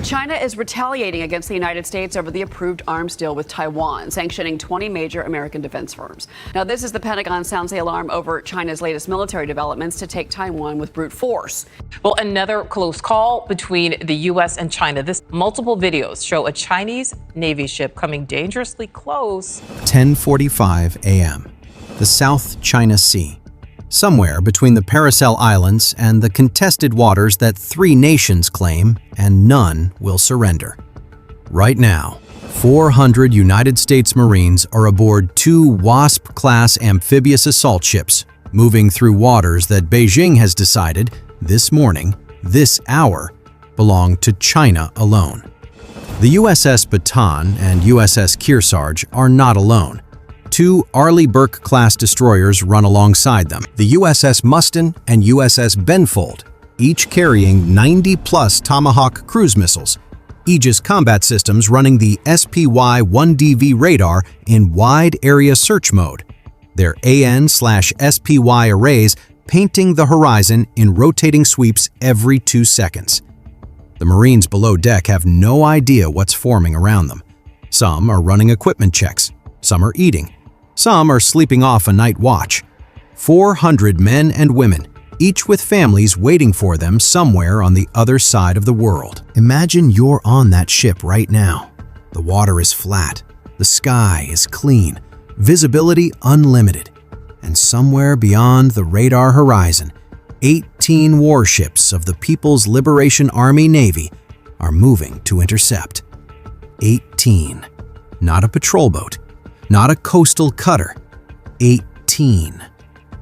China is retaliating against the United States over the approved arms deal with Taiwan, sanctioning 20 major American defense firms. Now, this is the Pentagon sounds the alarm over China's latest military developments to take Taiwan with brute force. Well, another close call between the U.S. and China. Multiple videos show a Chinese Navy ship coming dangerously close. 10:45 a.m. The South China Sea. Somewhere between the Paracel Islands and the contested waters that 3 nations claim and none will surrender. Right now, 400 United States Marines are aboard 2 Wasp-class amphibious assault ships, moving through waters that Beijing has decided this morning, this hour, belong to China alone. The USS Bataan and USS Kearsarge are not alone. 2 Arleigh Burke-class destroyers run alongside them, the USS Mustin and USS Benfold, each carrying 90-plus Tomahawk cruise missiles, Aegis combat systems running the SPY-1DV radar in wide area search mode, their AN/SPY arrays painting the horizon in rotating sweeps every 2 seconds. The Marines below deck have no idea what's forming around them. Some are running equipment checks, some are eating, some are sleeping off a night watch. 400 men and women, each with families waiting for them somewhere on the other side of the world. Imagine you're on that ship right now. The water is flat, the sky is clean, visibility unlimited, and somewhere beyond the radar horizon, 18 warships of the People's Liberation Army Navy are moving to intercept. 18. Not a patrol boat, not a coastal cutter. 18.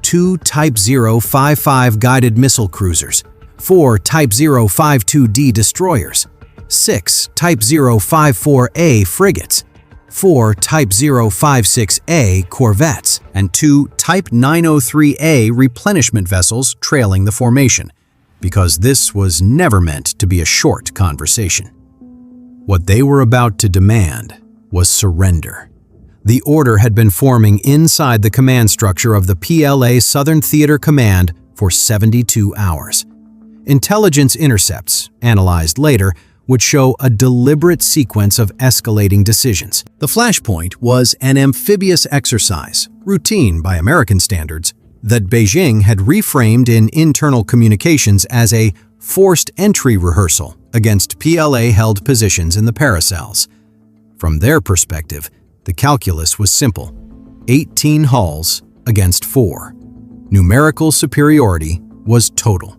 2 Type 055 guided missile cruisers, 4 Type 052D destroyers, 6 Type 054A frigates, 4 Type 056A corvettes, and 2 Type 903A replenishment vessels trailing the formation, because this was never meant to be a short conversation. What they were about to demand was surrender. The order had been forming inside the command structure of the PLA Southern Theater Command for 72 hours. Intelligence intercepts, analyzed later, would show a deliberate sequence of escalating decisions. The flashpoint was an amphibious exercise, routine by American standards, that Beijing had reframed in internal communications as a forced entry rehearsal against PLA-held positions in the Paracels. From their perspective, the calculus was simple: 18 hulls against 4. Numerical superiority was total.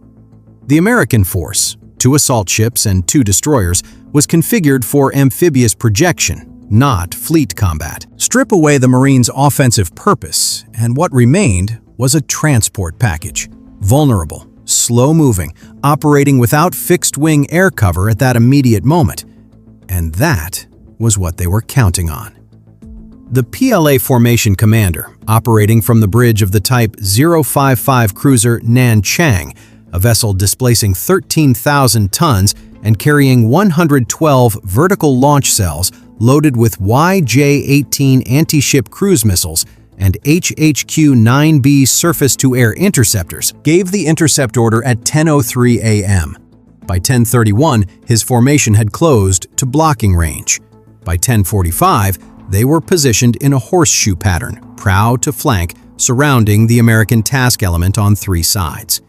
The American force, 2 assault ships and 2 destroyers, was configured for amphibious projection, not fleet combat. Strip away the Marines' offensive purpose, and what remained was a transport package. Vulnerable, slow-moving, operating without fixed-wing air cover at that immediate moment. And that was what they were counting on. The PLA formation commander, operating from the bridge of the Type 055 cruiser Nanchang, a vessel displacing 13,000 tons and carrying 112 vertical launch cells loaded with YJ-18 anti-ship cruise missiles and HHQ-9B surface-to-air interceptors, gave the intercept order at 10:03 a.m. By 10:31, his formation had closed to blocking range. By 10:45, they were positioned in a horseshoe pattern, prow to flank, surrounding the American task element on 3 sides.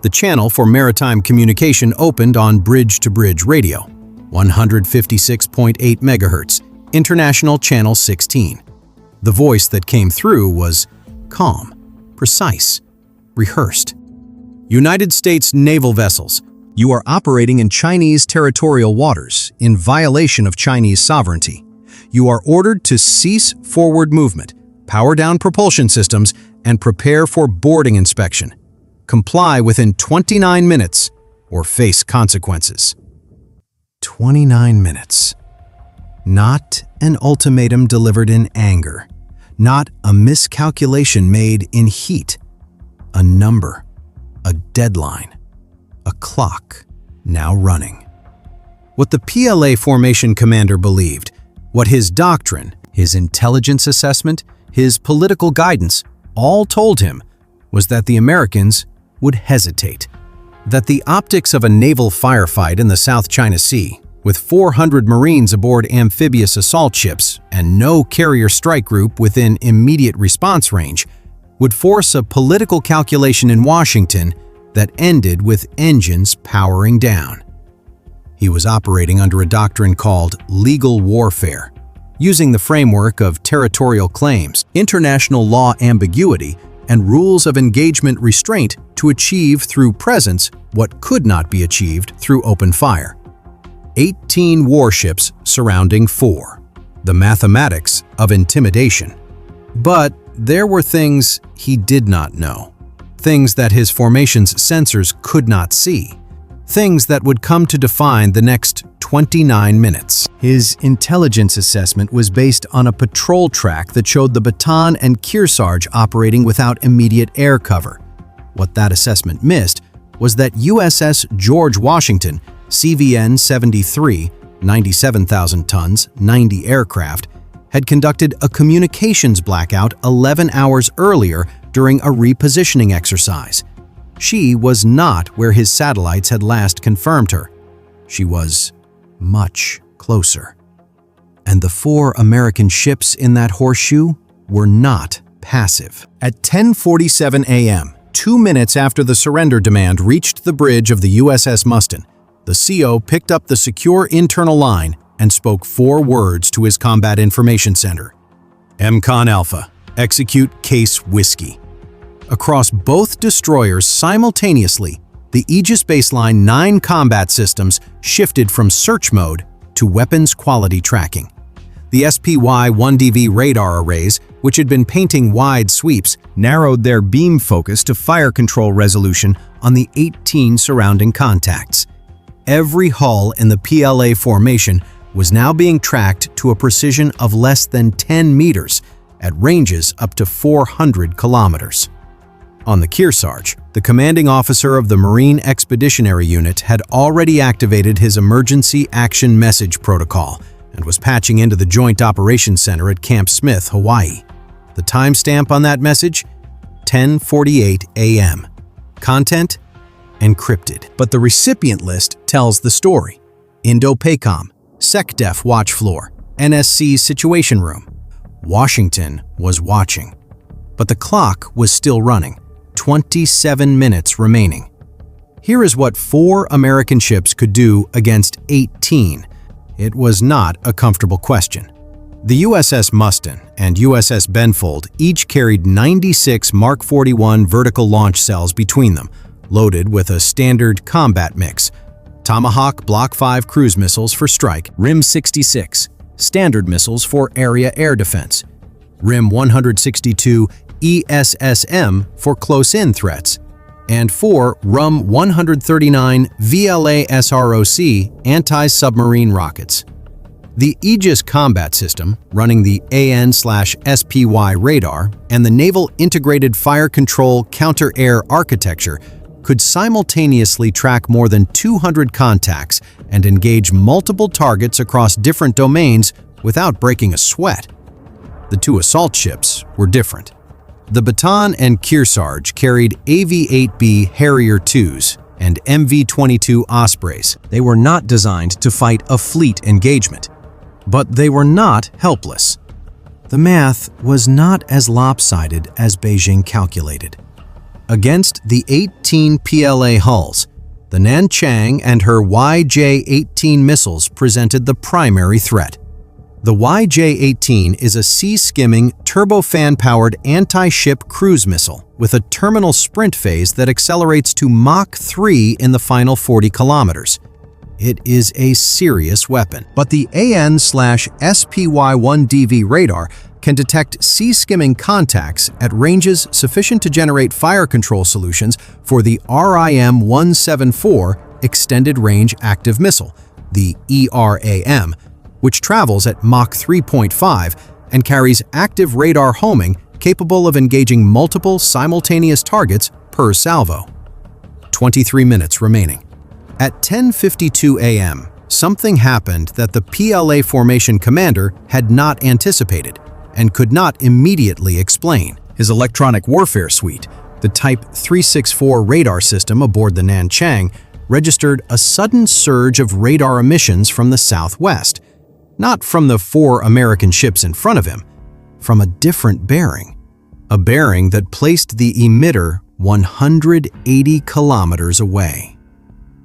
The channel for maritime communication opened on bridge-to-bridge radio, 156.8 MHz, International Channel 16. The voice that came through was calm, precise, rehearsed. United States naval vessels, you are operating in Chinese territorial waters in violation of Chinese sovereignty. You are ordered to cease forward movement, power down propulsion systems, and prepare for boarding inspection. Comply within 29 minutes or face consequences. 29 minutes. Not an ultimatum delivered in anger, not a miscalculation made in heat. A number, a deadline, a clock now running. What the PLA formation commander believed, what his doctrine, his intelligence assessment, his political guidance all told him was that the Americans would hesitate, that the optics of a naval firefight in the South China Sea with 400 Marines aboard amphibious assault ships and no carrier strike group within immediate response range, would force a political calculation in Washington that ended with engines powering down. He was operating under a doctrine called legal warfare, using the framework of territorial claims, international law ambiguity, and rules of engagement restraint to achieve through presence what could not be achieved through open fire. 18 warships surrounding 4. The mathematics of intimidation. But there were things he did not know. Things that his formation's sensors could not see. Things that would come to define the next 29 minutes. His intelligence assessment was based on a patrol track that showed the Bataan and Kearsarge operating without immediate air cover. What that assessment missed was that USS George Washington, CVN-73, 97,000 tons, 90 aircraft, had conducted a communications blackout 11 hours earlier during a repositioning exercise. She was not where his satellites had last confirmed her. She was much closer. And the 4 American ships in that horseshoe were not passive. At 10:47 a.m., 2 minutes after the surrender demand reached the bridge of the USS Mustin, the CO picked up the secure internal line and spoke 4 words to his Combat Information Center. MCON Alpha, execute case Whiskey. Across both destroyers simultaneously, the Aegis Baseline 9 combat systems shifted from search mode to weapons quality tracking. The SPY-1DV radar arrays, which had been painting wide sweeps, narrowed their beam focus to fire control resolution on the 18 surrounding contacts. Every hull in the PLA formation was now being tracked to a precision of less than 10 meters at ranges up to 400 kilometers. On the Kearsarge, the commanding officer of the Marine Expeditionary Unit had already activated his Emergency Action Message Protocol and was patching into the Joint Operations Center at Camp Smith, Hawaii. The timestamp on that message? 10:48 a.m. Content? Encrypted. But the recipient list tells the story. Indo-PACOM, SecDef Watch Floor, NSC Situation Room. Washington was watching. But the clock was still running. 27 minutes remaining. Here is what 4 American ships could do against 18. It was not a comfortable question. The USS Mustin and USS Benfold each carried 96 Mark 41 vertical launch cells between them, loaded with a standard combat mix. Tomahawk Block 5 cruise missiles for strike, RIM 66, standard missiles for area air defense, RIM 162 ESSM for close-in threats, and 4 RUM 139 VLA SROC anti-submarine rockets. The Aegis combat system, running the AN/SPY radar and the Naval Integrated Fire Control Counter-Air Architecture, could simultaneously track more than 200 contacts and engage multiple targets across different domains without breaking a sweat. The 2 assault ships were different. The Bataan and Kearsarge carried AV-8B Harrier IIs and MV-22 Ospreys. They were not designed to fight a fleet engagement, but they were not helpless. The math was not as lopsided as Beijing calculated. Against the 18 PLA hulls, the Nanchang and her YJ-18 missiles presented the primary threat. The YJ-18 is a sea-skimming, turbofan-powered anti-ship cruise missile with a terminal sprint phase that accelerates to Mach 3 in the final 40 kilometers. It is a serious weapon. But the AN/SPY-1DV radar can detect sea-skimming contacts at ranges sufficient to generate fire control solutions for the RIM-174 Extended Range Active Missile, the ERAM, which travels at Mach 3.5 and carries active radar homing capable of engaging multiple simultaneous targets per salvo. 23 minutes remaining. At 10:52 a.m., something happened that the PLA formation commander had not anticipated and could not immediately explain. His electronic warfare suite, the Type 364 radar system aboard the Nanchang, registered a sudden surge of radar emissions from the southwest, not from the 4 American ships in front of him, from a different bearing, a bearing that placed the emitter 180 kilometers away.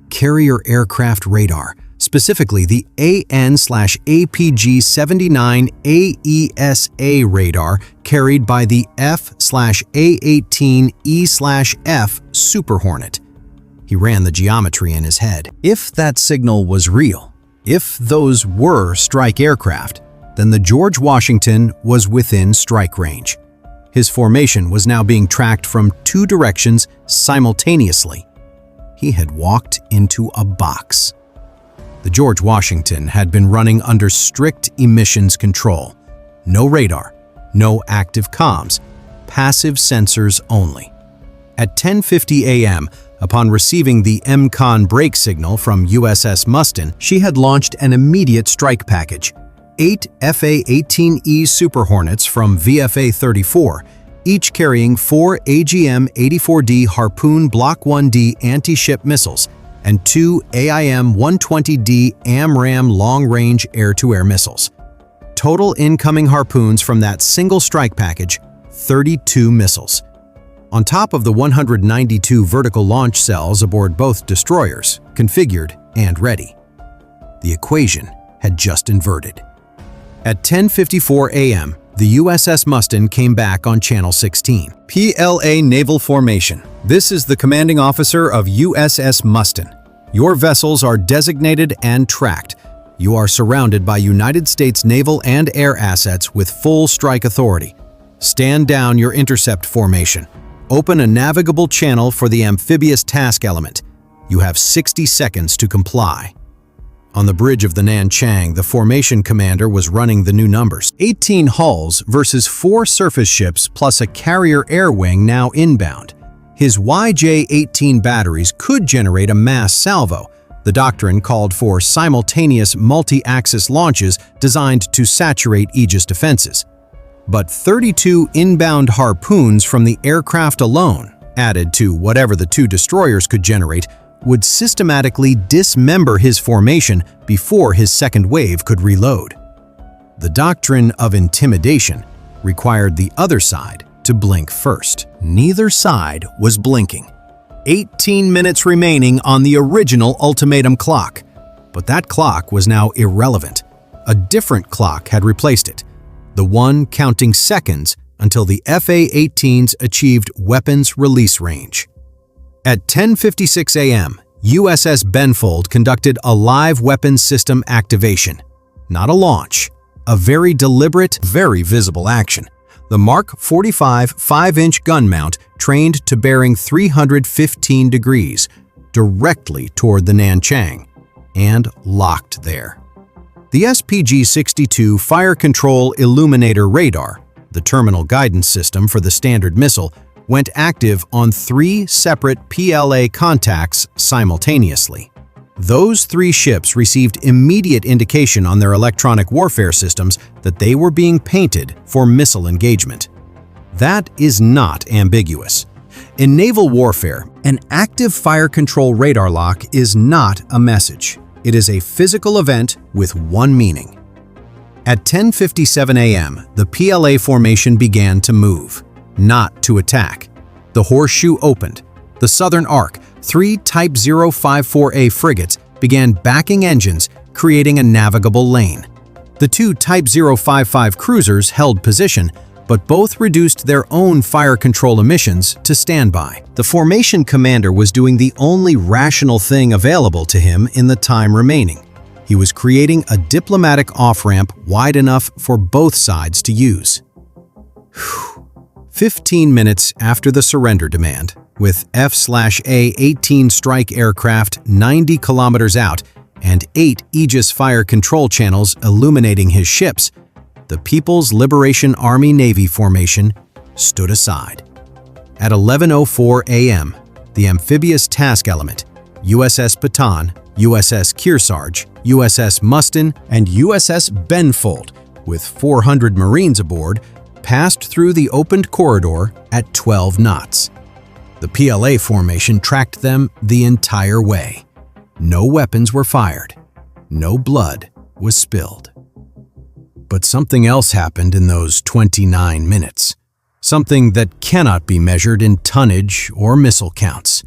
Carrier aircraft radar, specifically the AN/APG-79 AESA radar carried by the F/A-18E/F Super Hornet. He ran the geometry in his head. If that signal was real, if those were strike aircraft, then the George Washington was within strike range. His formation was now being tracked from 2 directions simultaneously. He had walked into a box. The George Washington had been running under strict emissions control. No radar, no active comms, passive sensors only. At 10:50 a.m., upon receiving the MCON break signal from USS Mustin, she had launched an immediate strike package. 8 FA-18E Super Hornets from VFA-34, each carrying 4 AGM-84D Harpoon Block 1D anti-ship missiles and 2 AIM-120D AMRAAM long-range air-to-air missiles. Total incoming harpoons from that single strike package, 32 missiles. On top of the 192 vertical launch cells aboard both destroyers, configured and ready. The equation had just inverted. At 10:54 a.m., the USS Mustin came back on Channel 16. PLA Naval Formation. This is the commanding officer of USS Mustin. Your vessels are designated and tracked. You are surrounded by United States naval and air assets with full strike authority. Stand down your intercept formation. Open a navigable channel for the amphibious task element. You have 60 seconds to comply. On the bridge of the Nanchang, the formation commander was running the new numbers. 18 hulls versus 4 surface ships plus a carrier air wing now inbound. His YJ-18 batteries could generate a mass salvo. The doctrine called for simultaneous multi-axis launches designed to saturate Aegis defenses. But 32 inbound harpoons from the aircraft alone, added to whatever the 2 destroyers could generate, would systematically dismember his formation before his second wave could reload. The doctrine of intimidation required the other side to blink first. Neither side was blinking. 18 minutes remaining on the original ultimatum clock, but that clock was now irrelevant. A different clock had replaced it, the one counting seconds until the FA-18s achieved weapons release range. At 10:56 a.m., USS Benfold conducted a live weapons system activation. Not a launch, a very deliberate, very visible action. The Mark 45 5-inch gun mount trained to bearing 315 degrees, directly toward the Nanchang, and locked there. The SPG-62 Fire Control Illuminator Radar, the terminal guidance system for the Standard missile, went active on 3 separate PLA contacts simultaneously. Those 3 ships received immediate indication on their electronic warfare systems that they were being painted for missile engagement. That is not ambiguous. In naval warfare, an active fire control radar lock is not a message. It is a physical event with one meaning. At 10:57 a.m., the PLA formation began to move, not to attack. The horseshoe opened. The Southern Arc, 3 Type 054A frigates began backing engines, creating a navigable lane. The 2 Type 055 cruisers held position, but both reduced their own fire control emissions to standby. The formation commander was doing the only rational thing available to him in the time remaining. He was creating a diplomatic off-ramp wide enough for both sides to use. 15 minutes after the surrender demand, with F/A-18 strike aircraft 90 kilometers out and 8 Aegis fire control channels illuminating his ships, the People's Liberation Army Navy formation stood aside. At 11:04 a.m., the amphibious task element, USS Bataan, USS Kearsarge, USS Mustin, and USS Benfold, with 400 Marines aboard, passed through the opened corridor at 12 knots. The PLA formation tracked them the entire way. No weapons were fired. No blood was spilled. But something else happened in those 29 minutes. Something that cannot be measured in tonnage or missile counts.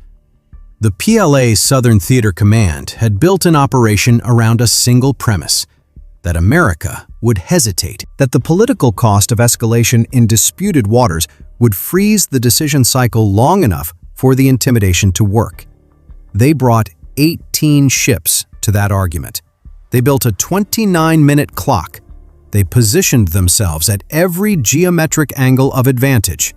The PLA Southern Theater Command had built an operation around a single premise: that America would hesitate, that the political cost of escalation in disputed waters would freeze the decision cycle long enough for the intimidation to work. They brought 18 ships to that argument. They built a 29-minute clock. They positioned themselves at every geometric angle of advantage.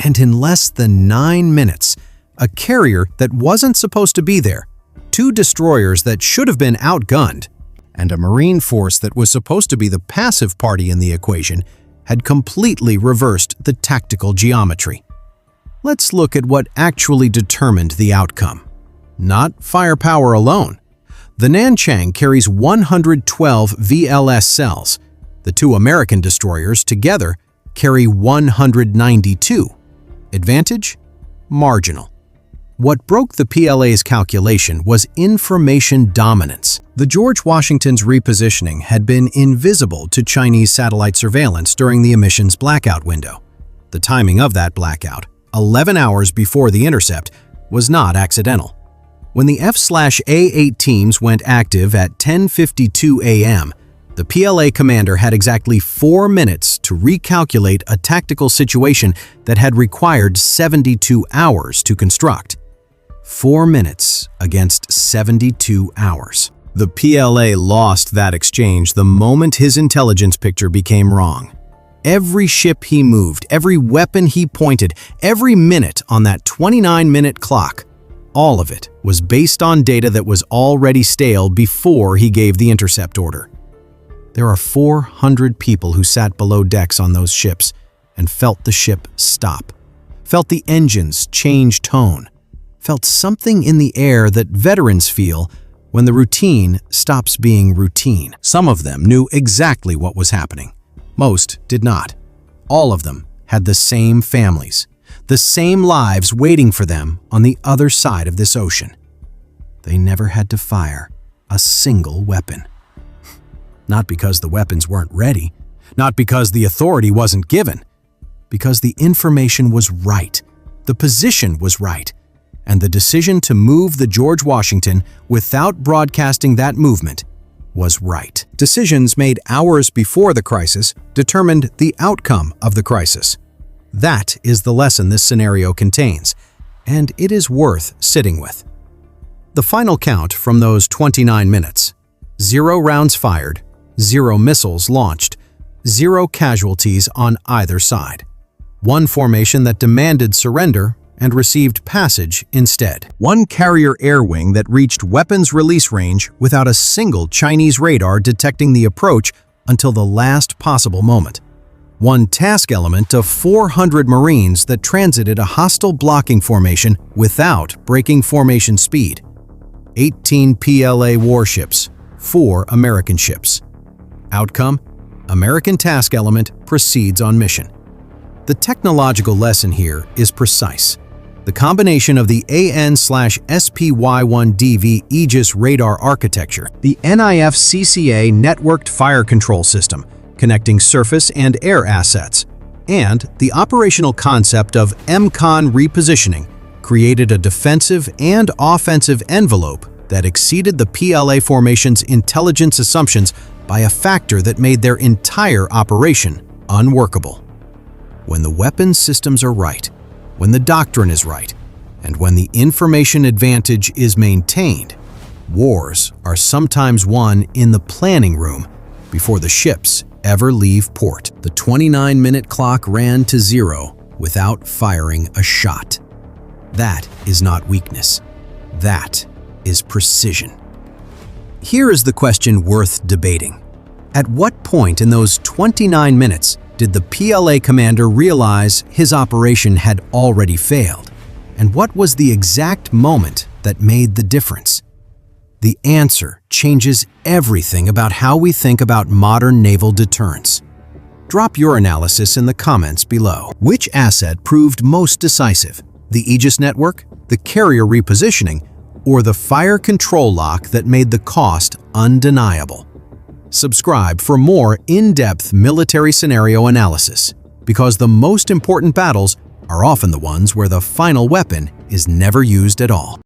And in less than 9 minutes, a carrier that wasn't supposed to be there, 2 destroyers that should have been outgunned, and a Marine force that was supposed to be the passive party in the equation had completely reversed the tactical geometry. Let's look at what actually determined the outcome. Not firepower alone. The Nanchang carries 112 VLS cells. The 2 American destroyers together carry 192. Advantage? Marginal. What broke the PLA's calculation was information dominance. The George Washington's repositioning had been invisible to Chinese satellite surveillance during the emissions blackout window. The timing of that blackout, 11 hours before the intercept, was not accidental. When the F/A-8 teams went active at 10:52 a.m., the PLA commander had exactly 4 minutes to recalculate a tactical situation that had required 72 hours to construct. 4 minutes against 72 hours. The PLA lost that exchange the moment his intelligence picture became wrong. Every ship he moved, every weapon he pointed, every minute on that 29-minute clock, all of it was based on data that was already stale before he gave the intercept order. There are 400 people who sat below decks on those ships and felt the ship stop, felt the engines change tone, felt something in the air that veterans feel when the routine stops being routine. Some of them knew exactly what was happening. Most did not. All of them had the same families, the same lives waiting for them on the other side of this ocean. They never had to fire a single weapon. Not because the weapons weren't ready, not because the authority wasn't given, because the information was right, the position was right, and the decision to move the George Washington without broadcasting that movement was right. Decisions made hours before the crisis determined the outcome of the crisis. That is the lesson this scenario contains, and it is worth sitting with. The final count from those 29 minutes: 0 rounds fired, 0 missiles launched, 0 casualties on either side. 1 formation that demanded surrender and received passage instead. 1 carrier air wing that reached weapons release range without a single Chinese radar detecting the approach until the last possible moment. 1 task element of 400 Marines that transited a hostile blocking formation without breaking formation speed. 18 PLA warships, 4 American ships. Outcome: American task element proceeds on mission. The technological lesson here is precise. The combination of the AN/SPY-1DV Aegis radar architecture, the NIF-CCA networked fire control system connecting surface and air assets, and the operational concept of MCON repositioning created a defensive and offensive envelope that exceeded the PLA formation's intelligence assumptions by a factor that made their entire operation unworkable. When the weapons systems are right, when the doctrine is right, and when the information advantage is maintained, wars are sometimes won in the planning room before the ships ever leave port. The 29-minute clock ran to 0 without firing a shot. That is not weakness. That is precision. Here is the question worth debating. At what point in those 29 minutes did the PLA commander realize his operation had already failed? And what was the exact moment that made the difference? The answer changes everything about how we think about modern naval deterrence. Drop your analysis in the comments below. Which asset proved most decisive? The Aegis network, the carrier repositioning, or the fire control lock that made the cost undeniable. Subscribe for more in-depth military scenario analysis, because the most important battles are often the ones where the final weapon is never used at all.